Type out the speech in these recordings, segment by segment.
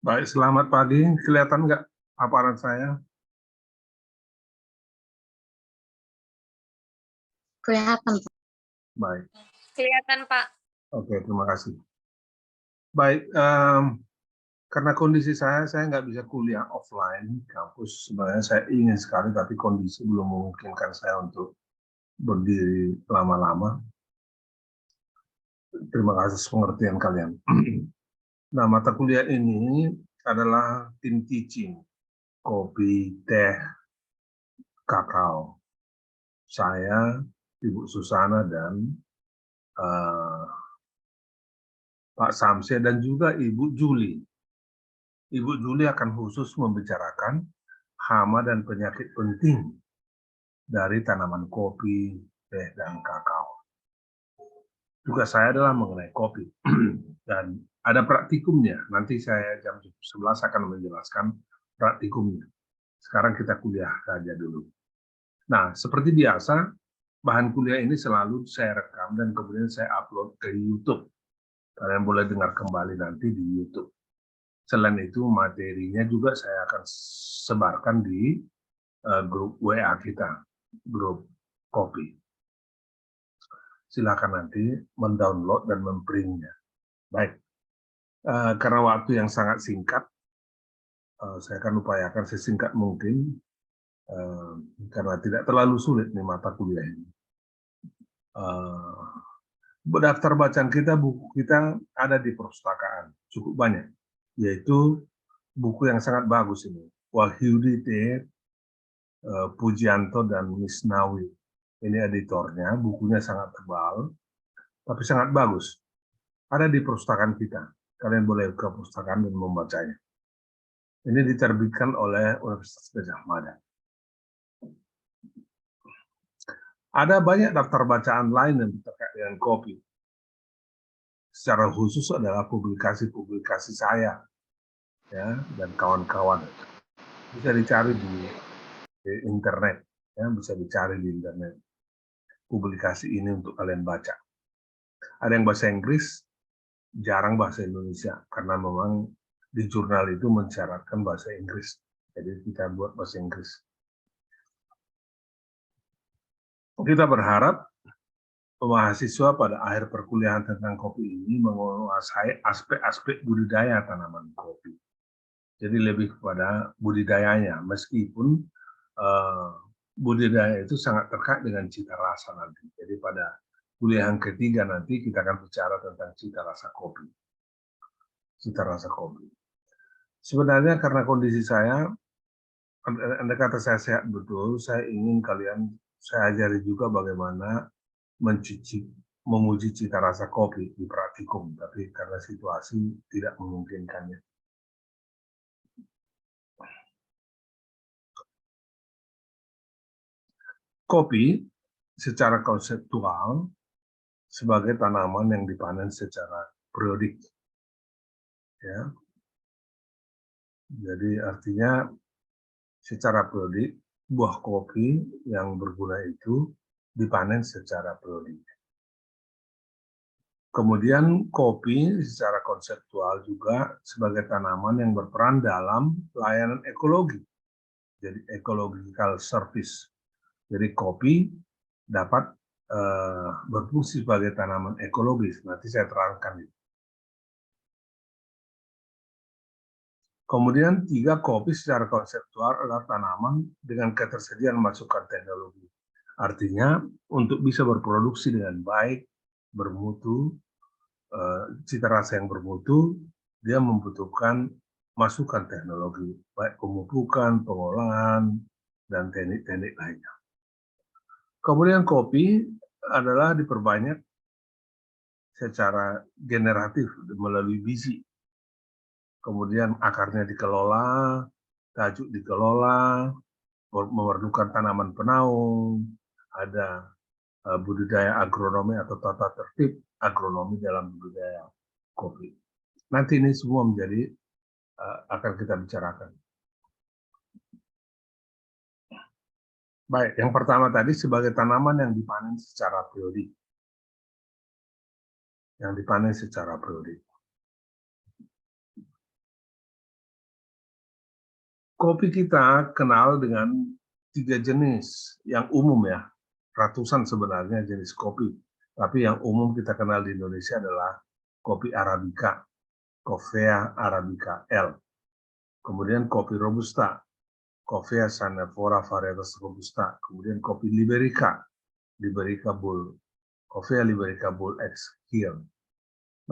Baik, selamat pagi. Kelihatan nggak paparan saya? Kelihatan, Pak. Baik, Kelihatan, Pak. oke, terima kasih. Baik, karena kondisi saya nggak bisa kuliah offline di kampus. Sebenarnya saya ingin sekali, tapi kondisi belum memungkinkan saya untuk berdiri lama-lama. Terima kasih atas pengertian kalian. Nah, mata kuliah ini adalah tim teaching, kopi, teh, kakao. Saya, Ibu Susana, dan Pak Samse, dan juga Ibu Juli. Ibu Juli akan khusus membicarakan hama dan penyakit penting dari tanaman kopi, teh, dan kakao. Tugas saya adalah mengenai kopi. Dan ada praktikumnya. Nanti saya jam 11 akan menjelaskan praktikumnya. Sekarang kita kuliah saja dulu. Nah, seperti biasa, bahan kuliah ini selalu saya rekam dan kemudian saya upload ke YouTube. Kalian boleh dengar kembali nanti di YouTube. Selain itu, materinya juga saya akan sebarkan di grup WA kita, grup kopi. Silakan nanti mendownload dan memprintnya. Baik, karena waktu yang sangat singkat, saya akan upayakan sesingkat mungkin, karena tidak terlalu sulit nih mata kuliah ini. Daftar bacaan kita, buku kita ada di perpustakaan, cukup banyak, yaitu buku yang sangat bagus ini, Wahyudi T. Pujianto dan Misnawi. Ini editornya, bukunya sangat tebal, tapi sangat bagus. Ada di perpustakaan kita. Kalian boleh ke perpustakaan dan membacanya. Ini diterbitkan oleh Universitas Gadjah Mada. Ada banyak daftar bacaan lain yang terkait dengan kopi. Secara khusus adalah publikasi-publikasi saya, ya, dan kawan-kawan. Bisa dicari di internet, ya, bisa dicari di internet. Publikasi ini untuk kalian baca. Ada yang bahasa Inggris, jarang bahasa Indonesia, karena memang di jurnal itu mensyaratkan bahasa Inggris. Jadi kita buat bahasa Inggris. Kita berharap mahasiswa pada akhir perkuliahan tentang kopi ini menguasai aspek-aspek budidaya tanaman kopi. Jadi lebih kepada budidayanya, meskipun budidaya itu sangat terkait dengan cita rasa nanti. Jadi pada kuliah yang ketiga nanti kita akan bicara tentang cita rasa kopi. Cita rasa kopi. Sebenarnya karena kondisi saya, andai kata saya sehat betul, saya ingin saya ajari juga bagaimana memuji cita rasa kopi di praktikum, tapi karena situasi tidak memungkinkannya. Kopi secara konseptual sebagai tanaman yang dipanen secara periodik, ya. Jadi artinya secara periodik buah kopi yang berguna itu dipanen secara periodik. Kemudian kopi secara konseptual juga sebagai tanaman yang berperan dalam layanan ekologi, jadi ecological service. Jadi kopi dapat berfungsi sebagai tanaman ekologis. Nanti saya terangkan itu. Kemudian kopi secara konseptual adalah tanaman dengan ketersediaan masukan teknologi. Artinya untuk bisa berproduksi dengan baik, bermutu, cita rasa yang bermutu, dia membutuhkan masukan teknologi, baik pemupukan, pengolahan, dan teknik-teknik lainnya. Kemudian kopi adalah diperbanyak secara generatif melalui biji. Kemudian akarnya dikelola, tajuk dikelola, memerlukan tanaman penaung, ada budidaya agronomi atau tata tertib agronomi dalam budidaya kopi. Nanti ini semua menjadi akan kita bicarakan. Baik, yang pertama tadi sebagai tanaman yang dipanen secara periodik. Yang dipanen secara periodik. Kopi kita kenal dengan 3 jenis yang umum ya, ratusan sebenarnya jenis kopi. Tapi yang umum kita kenal di Indonesia adalah kopi Arabica, Coffea Arabica L. Kemudian kopi Robusta, Coffea Sanefora Varietas Robusta. Kemudian kopi Liberica, Liberica Bull, Coffea Liberica Bull X Hill.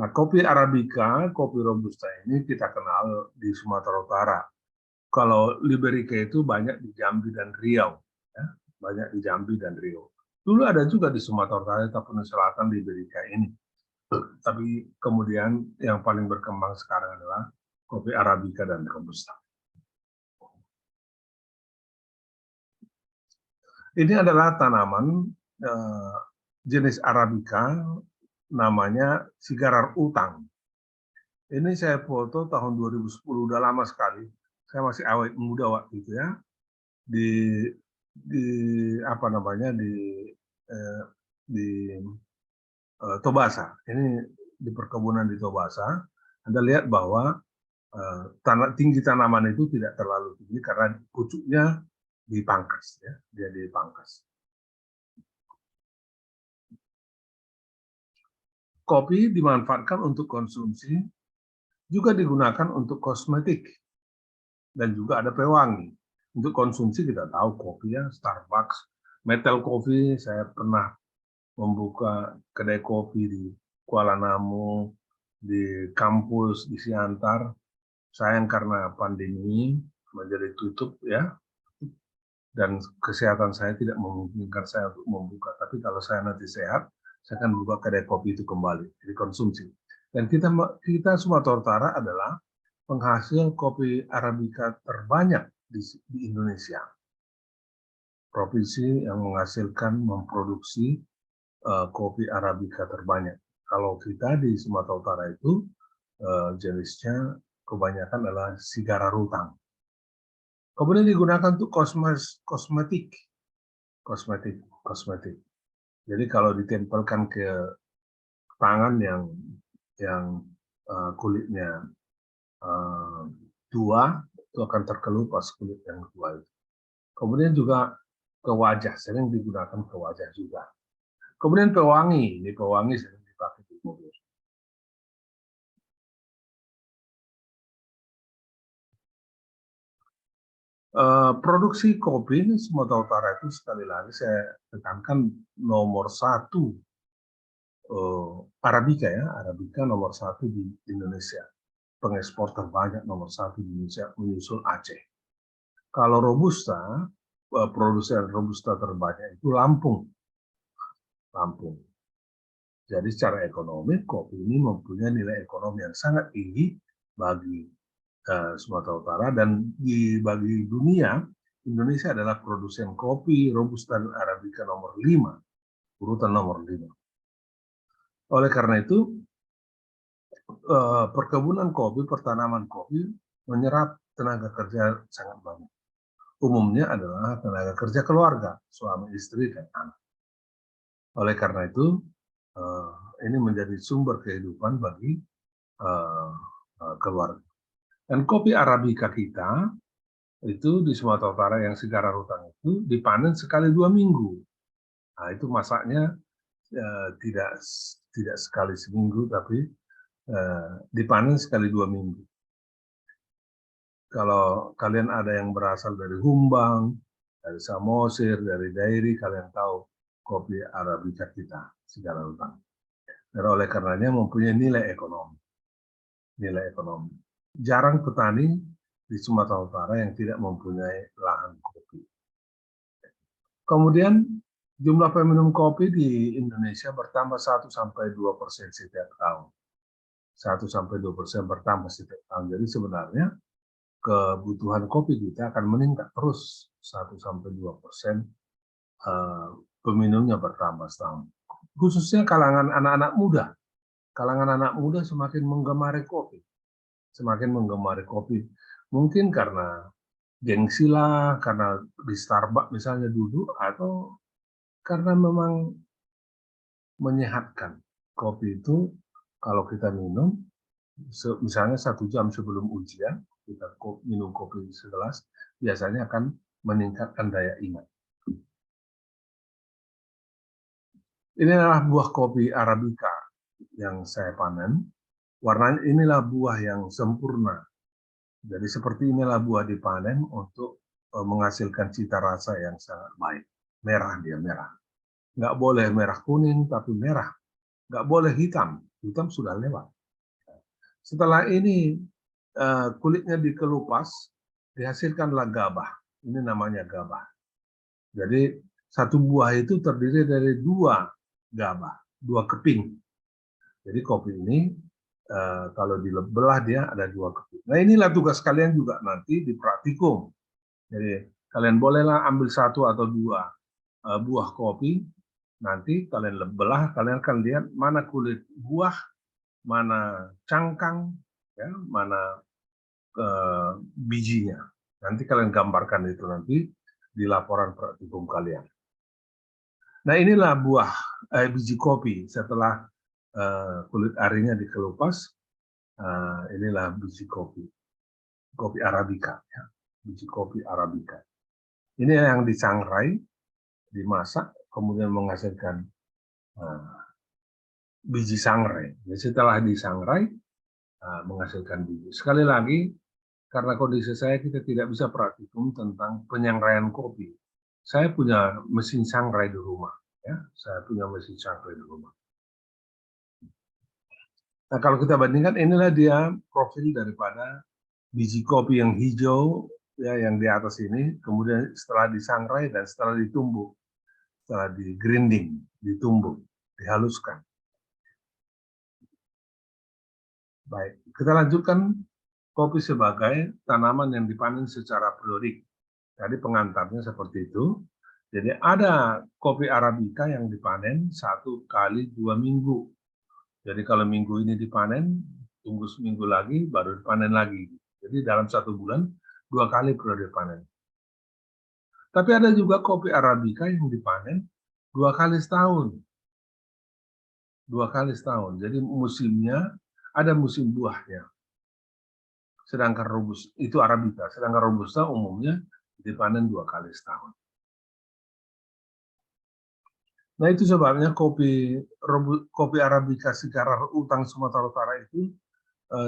Nah, kopi Arabica, kopi Robusta ini kita kenal di Sumatera Utara. Kalau Liberica itu banyak di Jambi dan Riau, ya, banyak di Jambi dan Riau. Dulu ada juga di Sumatera Utara, tapi Selatan Liberica ini. Tapi kemudian yang paling berkembang sekarang adalah kopi Arabica dan Robusta. Ini adalah tanaman jenis Arabica, namanya Sigarar Utang. Ini saya foto tahun 2010, udah lama sekali. Saya masih awet muda waktu itu ya. Di apa namanya di Tobasa. Ini di perkebunan di Tobasa. Anda lihat bahwa tinggi tanaman itu tidak terlalu tinggi karena pucuknya dipangkas ya, dia dipangkas. Kopi dimanfaatkan untuk konsumsi, juga digunakan untuk kosmetik, dan juga ada pewangi. Untuk konsumsi kita tahu kopi ya, Starbucks, Metal Coffee, saya pernah membuka kedai kopi di Kuala Namu, di kampus di Siantar. Sayang karena pandemi menjadi tutup ya, dan kesehatan saya tidak memungkinkan saya untuk membuka. Tapi kalau saya nanti sehat, saya akan buka kedai kopi itu kembali, jadi konsumsi. Dan kita Sumatera Utara adalah penghasil kopi Arabica terbanyak di Indonesia. Provinsi yang memproduksi kopi Arabica terbanyak. Kalau kita di Sumatera Utara itu jenisnya kebanyakan adalah Sigarar Utang. Kemudian digunakan untuk kosmetik. Jadi kalau ditempelkan ke tangan yang kulitnya tua, itu akan terkelupas kulit yang tua itu. Kemudian juga ke wajah, sering digunakan ke wajah juga. Kemudian pewangi, ini pewangi sering dipakai di mobil. Produksi kopi di Sumatera Utara itu sekali lagi saya tekankan nomor 1 Arabica ya, Arabica nomor 1 di Indonesia. Pengekspor terbanyak nomor 1 di Indonesia menyusul Aceh. Kalau Robusta, produsen Robusta terbanyak itu Lampung. Jadi secara ekonomi, kopi ini mempunyai nilai ekonomi yang sangat tinggi bagi Sumatera Utara, dan bagi dunia, Indonesia adalah produsen kopi Robusta dan Arabica nomor 5, urutan nomor 5. Oleh karena itu, perkebunan kopi, pertanaman kopi menyerap tenaga kerja sangat banyak. Umumnya adalah tenaga kerja keluarga, suami, istri, dan anak. Oleh karena itu, ini menjadi sumber kehidupan bagi keluarga. Dan kopi Arabica kita itu di Sumatera Utara yang Sigarar Utang itu dipanen sekali 2 minggu. Nah, itu masaknya tidak sekali seminggu, tapi dipanen sekali 2 minggu. Kalau kalian ada yang berasal dari Humbang, dari Samosir, dari Dairi, kalian tahu kopi Arabica kita Sigarar Utang. Dan oleh karenanya mempunyai nilai ekonomi. Jarang petani di Sumatera Utara yang tidak mempunyai lahan kopi. Kemudian jumlah peminum kopi di Indonesia bertambah 1-2% setiap tahun. 1-2% bertambah setiap tahun. Jadi sebenarnya kebutuhan kopi kita akan meningkat terus 1-2% peminumnya bertambah setahun. Khususnya kalangan anak-anak muda. Kalangan anak muda semakin menggemari kopi. Mungkin karena gengsi lah, karena di Starbucks misalnya duduk, atau karena memang menyehatkan. Kopi itu kalau kita minum, misalnya 1 jam sebelum ujian, kita minum kopi segelas, biasanya akan meningkatkan daya ingat. Ini adalah buah kopi Arabica yang saya panen. Warnanya inilah buah yang sempurna. Jadi seperti inilah buah dipanen untuk menghasilkan cita rasa yang sangat baik. Merah dia, merah. Nggak boleh merah kuning, tapi merah. Nggak boleh hitam. Hitam sudah lewat. Setelah ini kulitnya dikelupas, dihasilkanlah gabah. Ini namanya gabah. Jadi satu buah itu terdiri dari dua gabah, dua keping. Jadi kopi ini kalau dibelah dia ada dua keping. Nah inilah tugas kalian juga nanti di praktikum. Jadi kalian bolehlah ambil satu atau dua buah kopi. Nanti kalian belah, kalian akan lihat mana kulit buah, mana cangkang, ya, mana bijinya. Nanti kalian gambarkan itu nanti di laporan praktikum kalian. Nah inilah buah biji kopi setelah kulit arinya dikelupas. Inilah biji kopi, kopi Arabica, ya. Biji kopi Arabica. Ini yang disangrai, dimasak, kemudian menghasilkan biji sangrai. Jadi setelah disangrai, menghasilkan biji. Sekali lagi, karena kondisi saya kita tidak bisa praktikum tentang penyangraian kopi. Saya punya mesin sangrai di rumah, ya. Saya punya mesin sangrai di rumah. Nah, kalau kita bandingkan, inilah dia profil daripada biji kopi yang hijau, ya, yang di atas ini, kemudian setelah disangrai dan setelah ditumbuk, setelah di-grinding, ditumbuk, dihaluskan. Baik, kita lanjutkan kopi sebagai tanaman yang dipanen secara periodik. Tadi pengantarnya seperti itu. Jadi ada kopi Arabica yang dipanen 1 kali 2 minggu. Jadi kalau minggu ini dipanen, tunggu seminggu lagi, baru dipanen lagi. Jadi dalam 1 bulan, 2 kali periode panen. Tapi ada juga kopi Arabica yang dipanen 2 kali setahun. 2 kali setahun. Jadi musimnya, ada musim buahnya. Sedangkan Robusta, itu Arabica. Sedangkan Robusta umumnya dipanen 2 kali setahun. Nah itu sebabnya kopi Arabica Sigarar Utang Sumatera Utara itu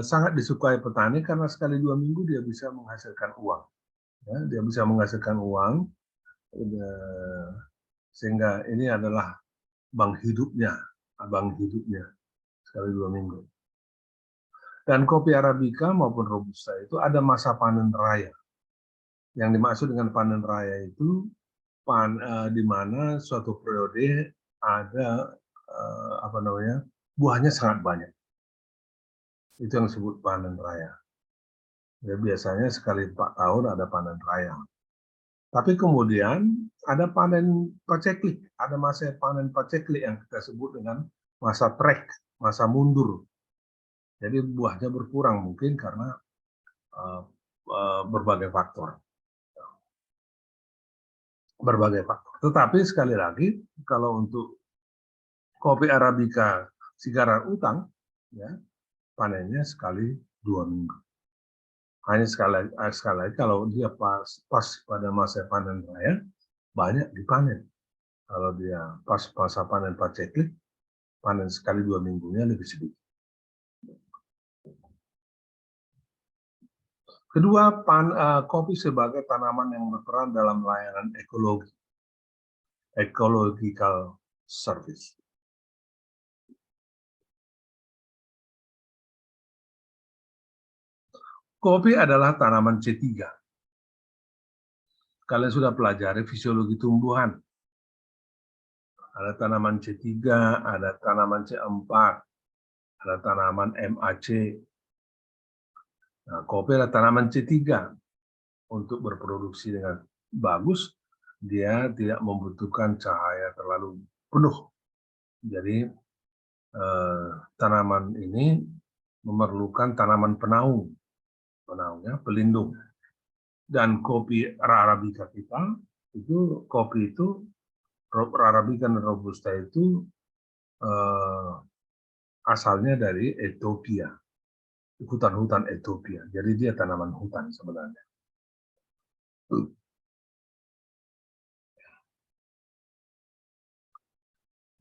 sangat disukai petani karena sekali 2 minggu dia bisa menghasilkan uang. Ya, dia bisa menghasilkan uang, sehingga ini adalah bank hidupnya sekali 2 minggu. Dan kopi Arabica maupun Robusta itu ada masa panen raya. Yang dimaksud dengan panen raya itu di mana suatu periode ada buahnya sangat banyak. Itu yang disebut panen raya. Ya, biasanya sekali 4 tahun ada panen raya. Tapi kemudian ada panen paceklik, ada masa panen paceklik yang kita sebut dengan masa trek, masa mundur. Jadi buahnya berkurang mungkin karena berbagai faktor. Tetapi sekali lagi, kalau untuk kopi Arabica Sigarar Utang, ya, panennya sekali 2 minggu. Hanya sekali lagi kalau dia pas pada masa panen raya, banyak dipanen. Kalau dia pas masa panen paceklik, panen sekali 2 minggunya lebih sedikit. Kedua, kopi sebagai tanaman yang berperan dalam layanan ekologi, ecological service. Kopi adalah tanaman C3. Kalian sudah pelajari fisiologi tumbuhan. Ada tanaman C3, ada tanaman C4, ada tanaman MAC. Nah, kopi adalah tanaman C3. Untuk berproduksi dengan bagus, dia tidak membutuhkan cahaya terlalu penuh. Jadi tanaman ini memerlukan tanaman penaung, pelindung. Dan kopi Arabica kita itu Arabica dan Robusta itu asalnya dari Ethiopia, hutan-hutan Ethiopia. Jadi dia tanaman hutan sebenarnya.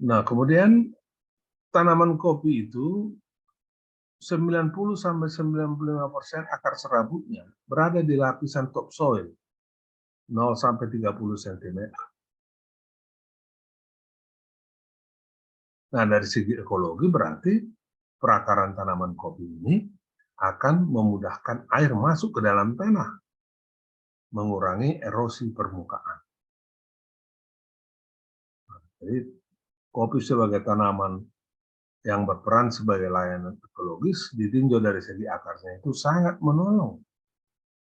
Nah, kemudian tanaman kopi itu 90–95% akar serabutnya berada di lapisan topsoil 0–30 cm. Nah, dari segi ekologi berarti perakaran tanaman kopi ini akan memudahkan air masuk ke dalam tanah, mengurangi erosi permukaan. Jadi, kopi sebagai tanaman yang berperan sebagai layanan ekologis ditinjau dari segi akarnya itu sangat menolong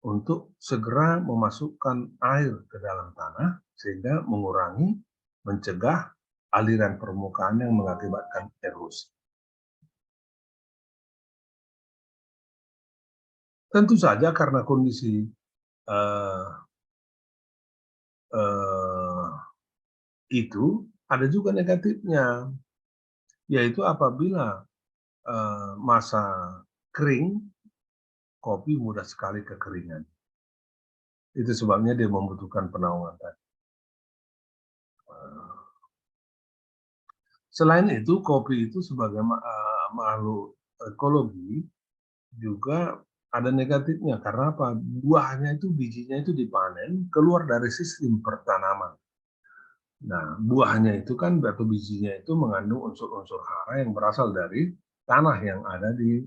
untuk segera memasukkan air ke dalam tanah sehingga mengurangi, mencegah aliran permukaan yang mengakibatkan erosi. Tentu saja karena kondisi itu ada juga negatifnya, yaitu apabila masa kering, kopi mudah sekali kekeringan. Itu sebabnya dia membutuhkan penaungan tadi. Selain itu, kopi itu sebagai makhluk ekologi juga ada negatifnya. Karena apa? Buahnya itu, bijinya itu dipanen, keluar dari sistem pertanaman. Nah, buahnya itu kan, atau bijinya itu mengandung unsur-unsur hara yang berasal dari tanah yang ada di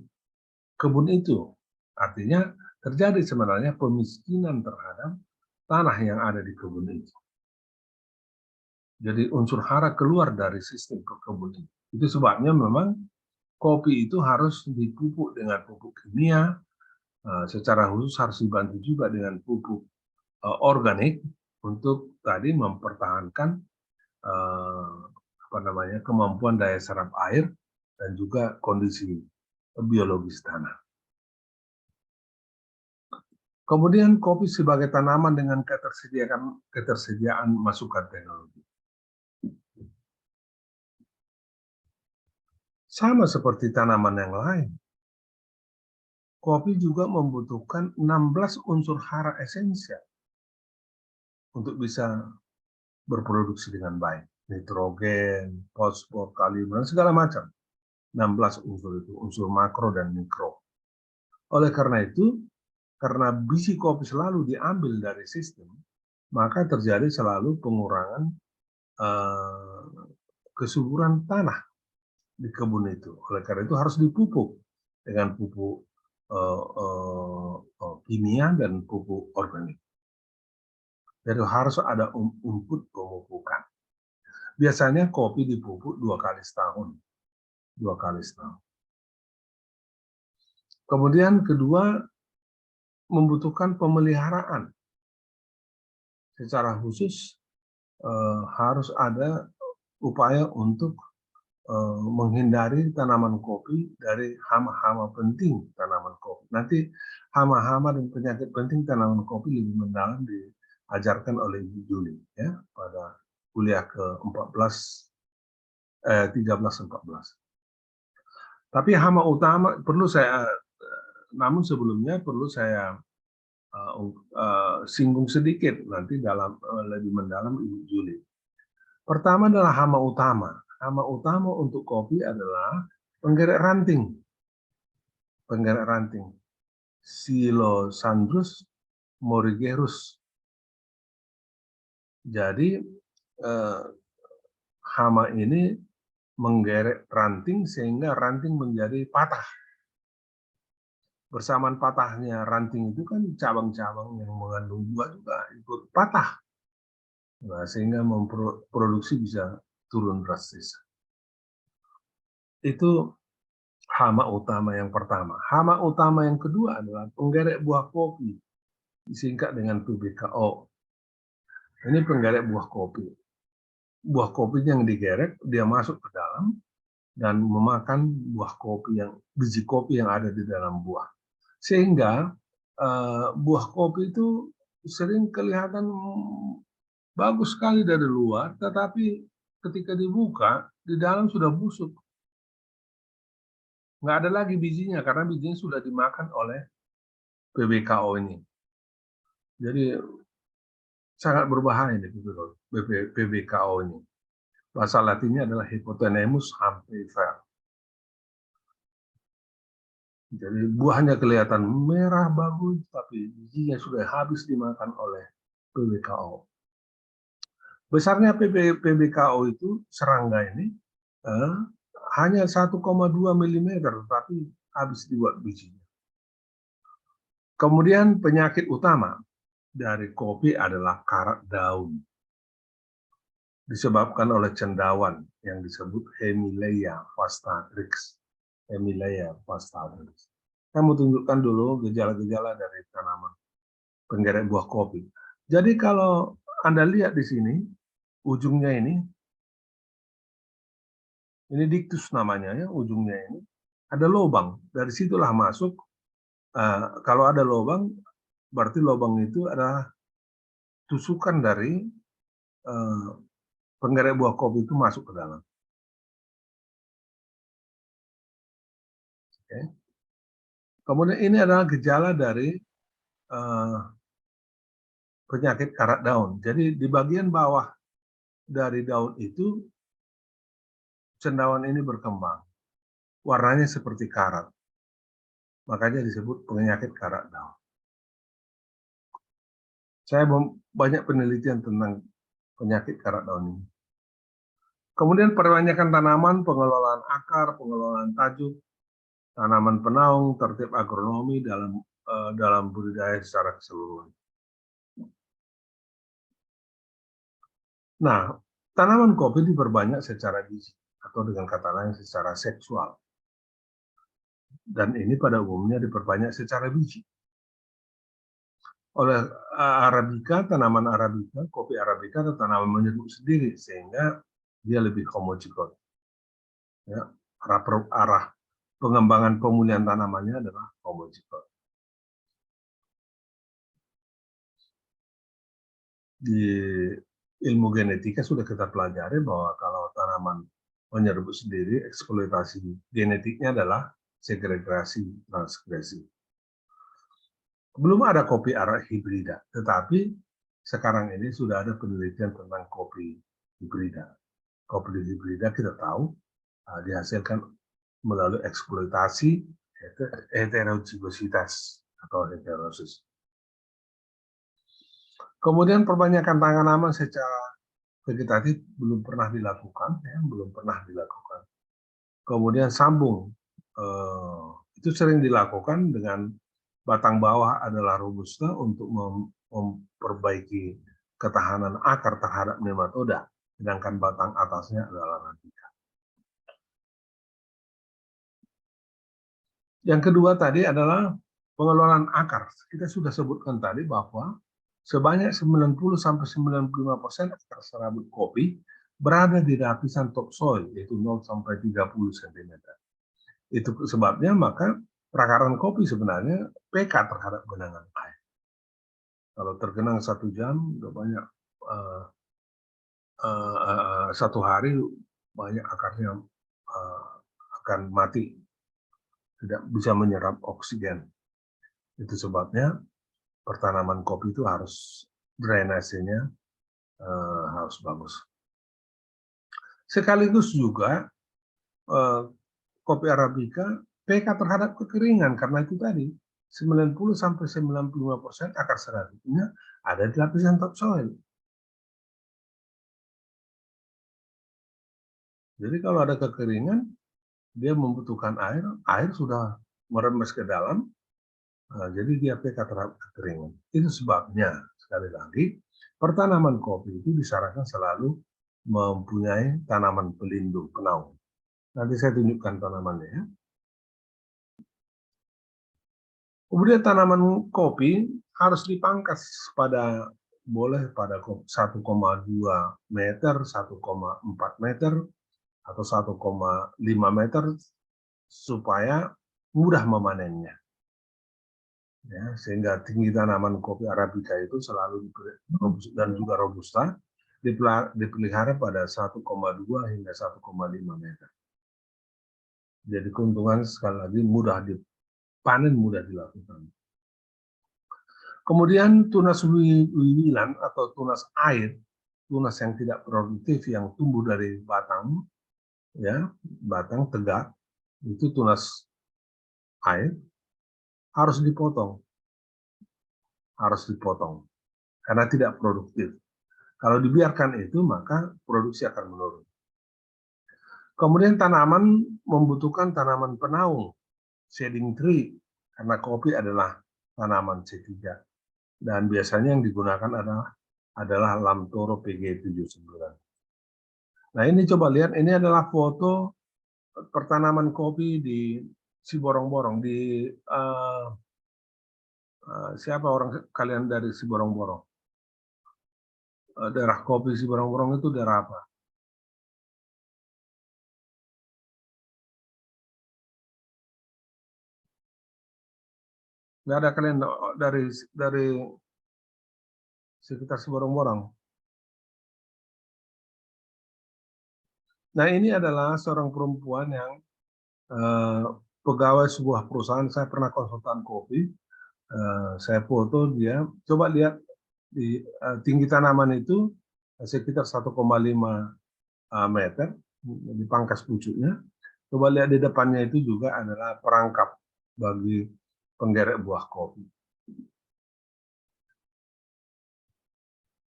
kebun itu. Artinya terjadi sebenarnya pemiskinan terhadap tanah yang ada di kebun itu. Jadi unsur hara keluar dari sistem kebun itu. Itu sebabnya memang kopi itu harus dipupuk dengan pupuk kimia, secara khusus harus dibantu juga dengan pupuk organik untuk tadi mempertahankan kemampuan daya serap air dan juga kondisi biologis tanah. Kemudian kopi sebagai tanaman dengan ketersediaan masukan teknologi. Sama seperti tanaman yang lain, kopi juga membutuhkan 16 unsur hara esensial untuk bisa berproduksi dengan baik. Nitrogen, fosfor, kalium, dan segala macam. 16 unsur itu, unsur makro dan mikro. Oleh karena itu, karena biji kopi selalu diambil dari sistem, maka terjadi selalu pengurangan kesuburan tanah di kebun itu. Oleh karena itu harus dipupuk dengan pupuk kimia dan pupuk organik. Jadi harus ada input pemupukan. Biasanya kopi dipupuk 2 kali setahun. 2 kali setahun. Kemudian kedua, membutuhkan pemeliharaan. Secara khusus harus ada upaya untuk menghindari tanaman kopi dari hama-hama penting tanaman kopi. Nanti hama-hama dan penyakit penting tanaman kopi lebih mendalam diajarkan oleh Ibu Juli ya pada kuliah ke-13 14. Tapi hama utama namun sebelumnya perlu saya singgung sedikit nanti dalam lebih mendalam Ibu Juli. Pertama adalah hama utama. Hama utama untuk kopi adalah penggerak ranting. Penggerak ranting. Silosandrus morigerus. Jadi hama ini menggerek ranting sehingga ranting menjadi patah. Bersamaan patahnya ranting itu kan cabang-cabang yang mengandung buah juga ikut patah. Nah, sehingga produksi bisa turun drastis. Itu hama utama yang pertama. Hama utama yang kedua adalah penggerek buah kopi, disingkat dengan PBKO. Ini penggerek buah kopi. Buah kopi yang digerek, dia masuk ke dalam dan memakan biji kopi yang ada di dalam buah. Sehingga buah kopi itu sering kelihatan bagus sekali dari luar, tetapi ketika dibuka, di dalam sudah busuk. Nggak ada lagi bijinya, karena bijinya sudah dimakan oleh PBKO ini. Jadi sangat berbahaya nih PBKO ini. Bahasa Latinnya adalah Hypothenemus hampifer. Jadi buahnya kelihatan merah bagus, tapi bijinya sudah habis dimakan oleh PBKO. Besarnya PBKO itu serangga ini hanya 1,2 mm, tapi habis dibuat bijinya. Kemudian penyakit utama dari kopi adalah karat daun. Disebabkan oleh cendawan yang disebut Hemileia fastatrix. Hemileia fastatrix. Saya mau tunjukkan dulu gejala-gejala dari tanaman penggeret buah kopi. Jadi kalau Anda lihat di sini, ujungnya ini dictus namanya ya, ujungnya ini ada lubang. Dari situlah masuk. Kalau ada lubang, berarti lubang itu adalah tusukan dari penggeret buah kopi itu masuk ke dalam. Okay. Kemudian ini adalah gejala dari penyakit karat daun. Jadi di bagian bawah dari daun itu cendawan ini berkembang. Warnanya seperti karat. Makanya disebut penyakit karat daun. Saya banyak penelitian tentang penyakit karat daun ini. Kemudian perbanyakan tanaman, pengelolaan akar, pengelolaan tajuk, tanaman penaung, tertib agronomi dalam budidaya secara keseluruhan. Nah, tanaman kopi diperbanyak secara biji atau dengan kata lain secara seksual. Dan ini pada umumnya diperbanyak secara biji. Oleh Arabica, tanaman Arabica, kopi Arabica atau tanaman menyerbuk sendiri, sehingga dia lebih homozigot. Ya, arah pengembangan pemulihan tanamannya adalah homozigot. Di ilmu genetika sudah kita pelajari bahwa kalau tanaman menyerbuk sendiri, eksploitasi genetiknya adalah segregasi transkripsi. Belum ada kopi Arab hibrida, tetapi sekarang ini sudah ada penelitian tentang kopi hibrida. Kopi hibrida kita tahu dihasilkan melalui eksploitasi heterozigositas atau heterosis. Kemudian perbanyakan tanaman secara vegetatif belum pernah dilakukan, ya, belum pernah dilakukan. Kemudian sambung itu sering dilakukan dengan batang bawah adalah robusta untuk memperbaiki ketahanan akar terhadap nematoda, sedangkan batang atasnya adalah arabica. Yang kedua tadi adalah pengelolaan akar. Kita sudah sebutkan tadi bahwa sebanyak 90-95% akar serabut kopi berada di lapisan topsoil, yaitu 0-30 cm. Itu sebabnya maka perakaran kopi sebenarnya pK terhadap genangan air. Kalau tergenang 1 jam, udah banyak 1 hari banyak akarnya akan mati, tidak bisa menyerap oksigen. Itu sebabnya pertanaman kopi itu harus drainasenya harus bagus. Sekaligus juga kopi Arabica pK terhadap kekeringan, karena itu tadi 90-95% akar serabutnya ada di lapisan topsoil. Jadi kalau ada kekeringan, dia membutuhkan air, air sudah merembes ke dalam, jadi dia pK terhadap kekeringan. Itu sebabnya, sekali lagi, pertanaman kopi itu disarankan selalu mempunyai tanaman pelindung, penaung. Nanti saya tunjukkan tanamannya ya. Kemudian tanaman kopi harus dipangkas boleh pada 1,2 meter, 1,4 meter, atau 1,5 meter supaya mudah memanennya. Ya, sehingga tinggi tanaman kopi Arabica itu selalu dan juga robusta dipelihara pada 1,2 hingga 1,5 meter. Jadi keuntungan sekali lagi mudah dipanen, mudah dilakukan. Kemudian tunas wiwilan atau tunas air, tunas yang tidak produktif yang tumbuh dari batang, ya, batang tegak, itu tunas air harus dipotong karena tidak produktif. Kalau dibiarkan itu maka produksi akan menurun. Kemudian tanaman membutuhkan tanaman penaung, shading tree, karena kopi adalah tanaman C3. Dan biasanya yang digunakan adalah Lamtoro PG79. Nah ini coba lihat, ini adalah foto pertanaman kopi di Siborong-Borong, di siapa orang kalian dari Siborong-Borong? Daerah kopi Siborong-Borong itu daerah apa? Nggak ada kalian dari sekitar Siborong-Borong. Nah ini adalah seorang perempuan yang pegawai sebuah perusahaan. Saya pernah konsultan kopi. Saya foto dia. Coba lihat di tinggi tanaman itu sekitar 1,5 meter di pangkas pucuknya. Coba lihat di depannya itu juga adalah perangkap bagi penggerek buah kopi.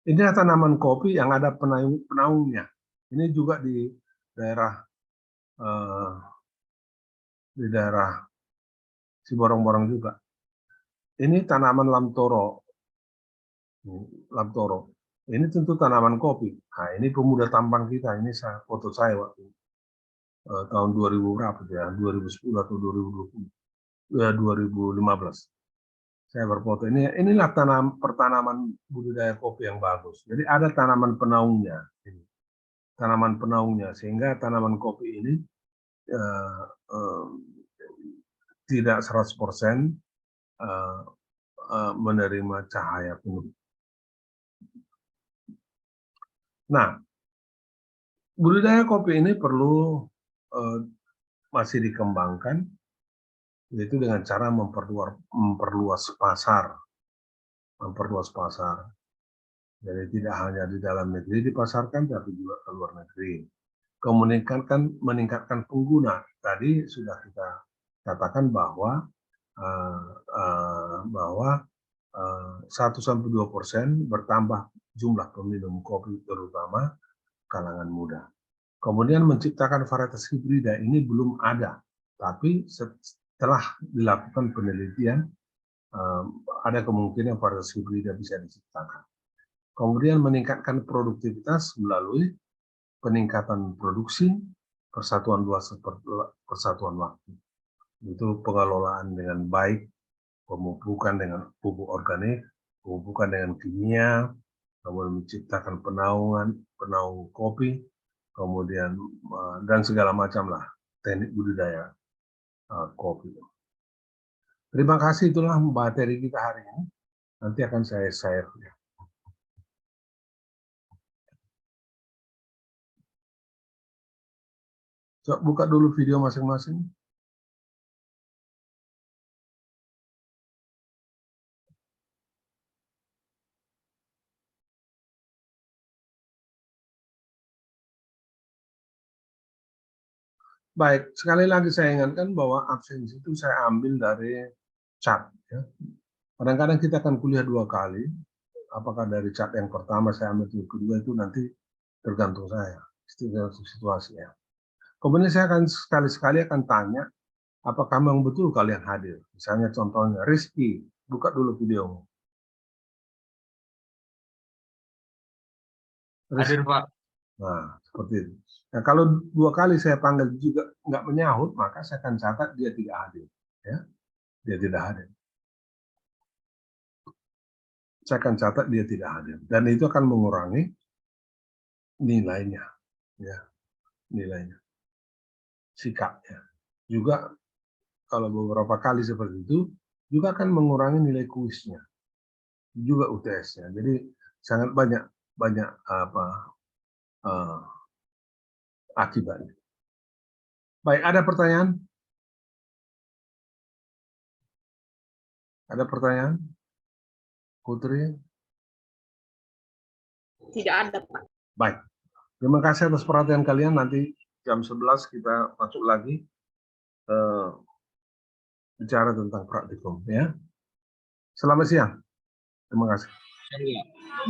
Ini adalah tanaman kopi yang ada penaungnya. Ini juga daerah eh, di daerah Siborong-Borong juga. Ini tanaman Lamtoro. Lamtoro. Ini tentu tanaman kopi. Nah, ini pemuda tampan kita. Ini foto saya waktu tahun 2000 berapa ya? 2010 atau 2020. 2015. Saya berfoto. Inilah pertanaman budidaya kopi yang bagus. Jadi ada tanaman penaungnya. Tanaman penaungnya sehingga tanaman kopi ini eh, eh, tidak 100% menerima cahaya penuh. Nah, budidaya kopi ini perlu masih dikembangkan, yaitu dengan cara memperluas pasar. Jadi tidak hanya di dalam negeri dipasarkan, tapi juga ke luar negeri. Meningkatkan pengguna. Tadi sudah kita katakan bahwa 1-2% bertambah jumlah peminum kopi, terutama kalangan muda. Kemudian menciptakan varietas hibrida ini belum ada, tapi setelah dilakukan penelitian, ada kemungkinan varietas hibrida bisa diciptakan. Kemudian meningkatkan produktivitas melalui peningkatan produksi, persatuan waktu. Itu pengelolaan dengan baik, pemupukan dengan pupuk organik, pemupukan dengan kimia, kemudian menciptakan penaung kopi, kemudian dan segala macam lah teknik budidaya kopi. Terima kasih, itulah materi kita hari ini. Nanti akan saya share. Coba buka dulu video masing-masing. Baik, sekali lagi saya ingatkan bahwa absensi itu saya ambil dari chat. Ya. Kadang-kadang kita akan kuliah 2 kali. Apakah dari chat yang pertama saya ambil yang kedua itu nanti tergantung saya, situasinya. Kemudian saya akan sekali-sekali akan tanya, apakah memang betul kalian hadir? Misalnya contohnya, Rizky, buka dulu videomu. Hadir, Pak. Nah, seperti itu. Nah, kalau 2 kali saya panggil juga nggak menyahut, maka saya akan catat dia tidak hadir. Ya, dia tidak hadir. Saya akan catat dia tidak hadir. Dan itu akan mengurangi nilainya. Ya, nilainya. Sikapnya. Juga kalau beberapa kali seperti itu, juga akan mengurangi nilai kuisnya. Juga UTS-nya. Jadi sangat banyak akibatnya. Baik, ada pertanyaan? Ada pertanyaan? Putri? Tidak ada, Pak. Baik. Terima kasih atas perhatian kalian. Nanti jam 11 kita masuk lagi bicara tentang praktikum. Ya. Selamat siang. Terima kasih.